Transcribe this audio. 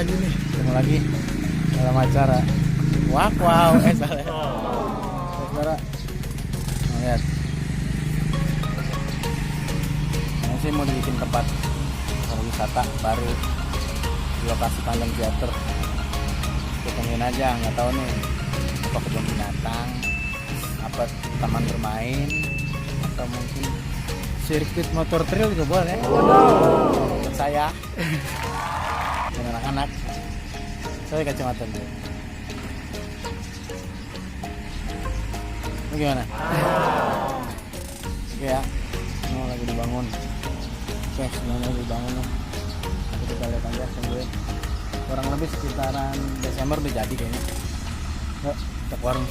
lagi nih. Ketemu lagi dalam acara wow salah. Saudara lihat, ini sih mau dibikin tempat wisata baru di lokasi Tandem Theater. Ketengin aja, nggak tahu nih apa kebun binatang, apa taman bermain, atau mungkin sirkuit motor trail juga boleh. Untuk saya dan anak-anak. Saya kacamata dulu. Ini gimana? Oke ya, ini lagi dibangun. Oke, semuanya lagi dibangun nih. Nanti kita lihat aja sambil kurang lebih sekitaran Desember udah jadi kayaknya. Yuk, kita ke warung.